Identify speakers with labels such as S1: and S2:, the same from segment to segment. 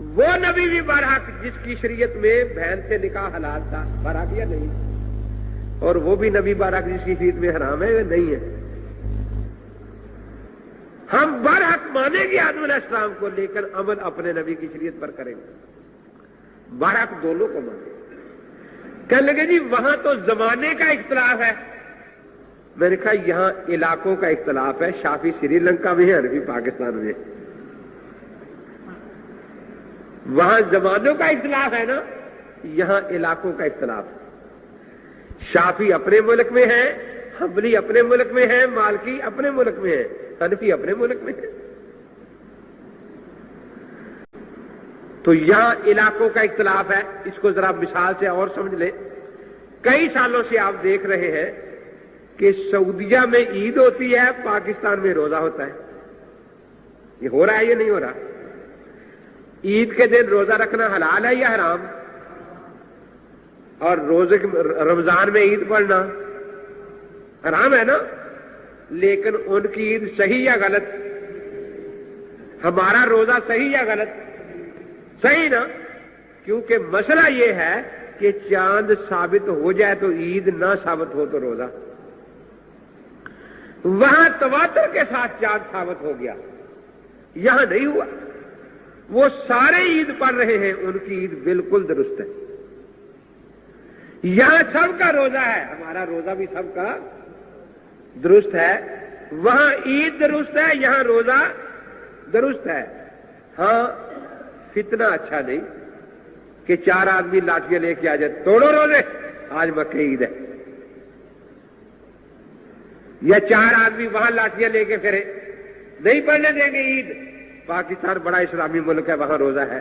S1: وہ نبی بھی برحق جس کی شریعت میں بہن سے نکاح حلال تھا، برحق یا نہیں؟ اور وہ بھی نبی برحق جس کی شریعت میں حرام ہے یا نہیں ہے؟ ہم برحق مانیں گے آدم علیہ السلام کو، لیکن عمل اپنے نبی کی شریعت پر کریں گے، برحق دونوں کو مانیں گے۔ کہنے لگے جی وہاں تو زمانے کا اختلاف ہے۔ میں نے کہا یہاں علاقوں کا اختلاف ہے، شافی سری لنکا میں ہے، حنفی پاکستان میں ہے۔ وہاں زمانوں کا اختلاف ہے نا، یہاں علاقوں کا اختلاف ہے۔ شافی اپنے ملک میں ہے، حنبلی اپنے ملک میں ہے، مالکی اپنے ملک میں ہے، حنفی اپنے ملک میں ہے۔ تو یہاں علاقوں کا اختلاف ہے۔ اس کو ذرا مثال سے اور سمجھ لیں۔ کئی سالوں سے آپ دیکھ رہے ہیں کہ سعودیہ میں عید ہوتی ہے، پاکستان میں روزہ ہوتا ہے۔ یہ ہو رہا ہے یا نہیں ہو رہا؟ عید کے دن روزہ رکھنا حلال ہے یا حرام؟ اور رمضان میں عید پڑھنا حرام ہے نا؟ لیکن ان کی عید صحیح یا غلط؟ ہمارا روزہ صحیح یا غلط؟ صحیح نا؟ کیونکہ مسئلہ یہ ہے کہ چاند ثابت ہو جائے تو عید، نہ ثابت ہو تو روزہ۔ وہاں تواتر کے ساتھ چاند ثابت ہو گیا، یہاں نہیں ہوا۔ وہ سارے عید پڑھ رہے ہیں، ان کی عید بالکل درست ہے۔ یہاں سب کا روزہ ہے، ہمارا روزہ بھی سب کا درست ہے۔ وہاں عید درست ہے، یہاں روزہ درست ہے۔ ہاں فتنہ اچھا نہیں کہ 4 آدمی لاٹیاں لے کے آ جائے، توڑو روزے، آج مکہ عید ہے، یا 4 آدمی وہاں لاٹیاں لے کے پھرے، نہیں پڑھنے دیں گے عید۔ پاکستان بڑا اسلامی ملک ہے، وہاں روزہ ہے،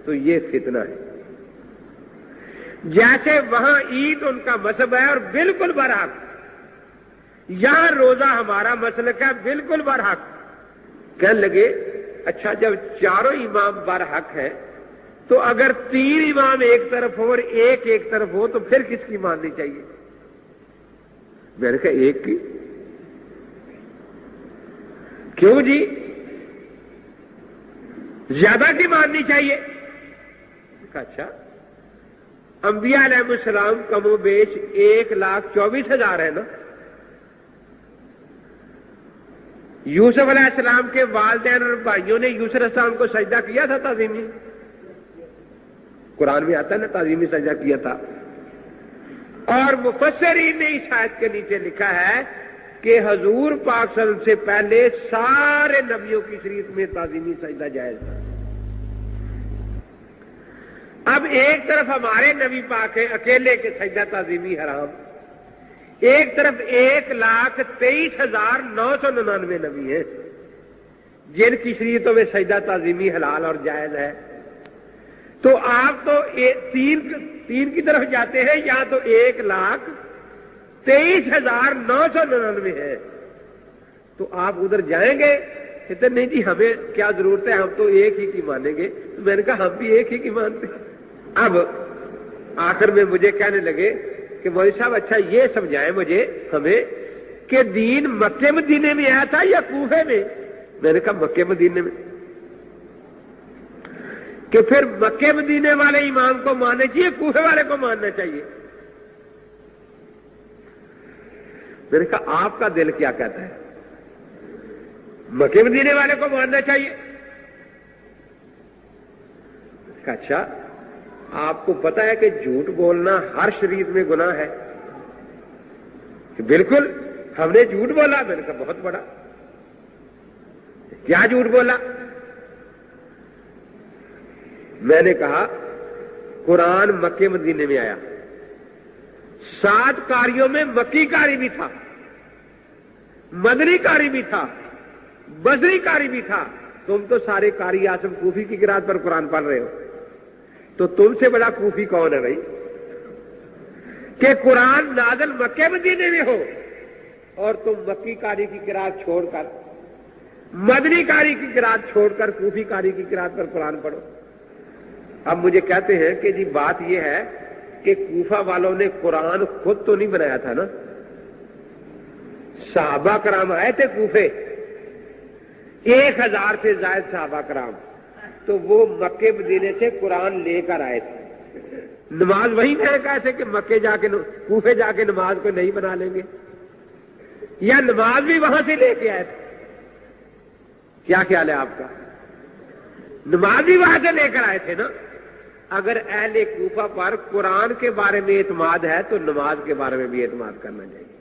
S1: تو یہ فتنہ ہے۔ جیسے وہاں عید ان کا مذہب ہے اور بالکل برحق، یہاں روزہ ہمارا مسلک ہے بالکل برحق۔ کہنے لگے اچھا جب چاروں امام برحق ہیں تو اگر 3 امام ایک طرف ہو اور ایک طرف ہو تو پھر کس کی ماننی چاہیے؟ میں نے کہا ایک کی۔ کیوں جی؟ زیادہ کی ماننی چاہیے؟ اچھا انبیاء علیہ السلام کم و بیش 1,24,000 ہے نا۔ یوسف علیہ السلام کے والدین اور بھائیوں نے یوسف علیہ السلام کو سجدہ کیا تھا تعظیمی؟ قرآن میں آتا ہے نا تعظیمی سجدہ کیا تھا۔ اور مفسرین نے اس آیت کے نیچے لکھا ہے کہ حضور پاک صلی اللہ علیہ وسلم سے پہلے سارے نبیوں کی شریعت میں تعظیمی سجدہ جائز تھا۔ اب ایک طرف ہمارے نبی پاک ہیں اکیلے کے سجدہ تعظیمی حرام، ایک طرف 1,23,999 نبی ہیں جن کی شریعتوں میں سجدہ تعظیمی حلال اور جائز ہے۔ تو آپ تو 3 کی طرف جاتے ہیں، یا تو 1,23,999 ہے، تو آپ ادھر جائیں گے؟ کہتے نہیں جی ہمیں کیا ضرورت ہے، ہم تو ایک ہی کی مانیں گے۔ تو میں نے کہا ہم بھی ایک ہی کی مانتے ہیں۔ اب آخر میں مجھے کہنے لگے کہ مولوی صاحب اچھا یہ سمجھائیں مجھے ہمیں کہ دین مکے مدینے میں آیا تھا یا کوفے میں؟ میں نے کہا مکے مدینے میں۔ کہ پھر مکے مدینے والے امام کو ماننا چاہیے، کوفے والے کو ماننا چاہیے؟ میں نے کہا آپ کا دل کیا کہتا ہے؟ مکے مدینے والے کو ماننا چاہیے؟ اچھا آپ کو پتا ہے کہ جھوٹ بولنا ہر شریعت میں گناہ ہے؟ کہ بالکل ہم نے جھوٹ بولا۔ میں نے کہا بہت بڑا، کیا جھوٹ بولا؟ میں نے کہا قرآن مکے مدینے میں آیا، 7 قاریوں میں مکی قاری بھی تھا، مدنی قاری بھی تھا، بصری قاری بھی تھا۔ تم تو سارے قاری اعظم کوفی کی قرات پر قرآن پڑھ رہے ہو، تو تم سے بڑا کوفی کون ہے بھائی کہ قرآن نازل مکے مدینے میں ہو اور تم مکی قاری کی قرات چھوڑ کر، مدنی قاری کی قرات چھوڑ کر کوفی قاری کی قرات پر قرآن پڑھو؟ اب مجھے کہتے ہیں کہ جی بات یہ ہے کہ کوفہ والوں نے قرآن خود تو نہیں بنایا تھا نا، صحابہ کرام آئے تھے کوفے، 1,000 سے زائد صحابہ کرام تو وہ مکے مدینے سے قرآن لے کر آئے تھے. نماز وہیں سے کہے تھے کہ مکے جا کے کوفے جا کے نماز کو نہیں بنا لیں گے, یا نماز بھی وہاں سے لے کے آئے تھے؟ کیا خیال ہے آپ کا؟ نماز بھی وہاں سے لے کر آئے تھے نا. اگر اہل کوفہ پر قرآن کے بارے میں اعتماد ہے تو نماز کے بارے میں بھی اعتماد کرنا چاہیے.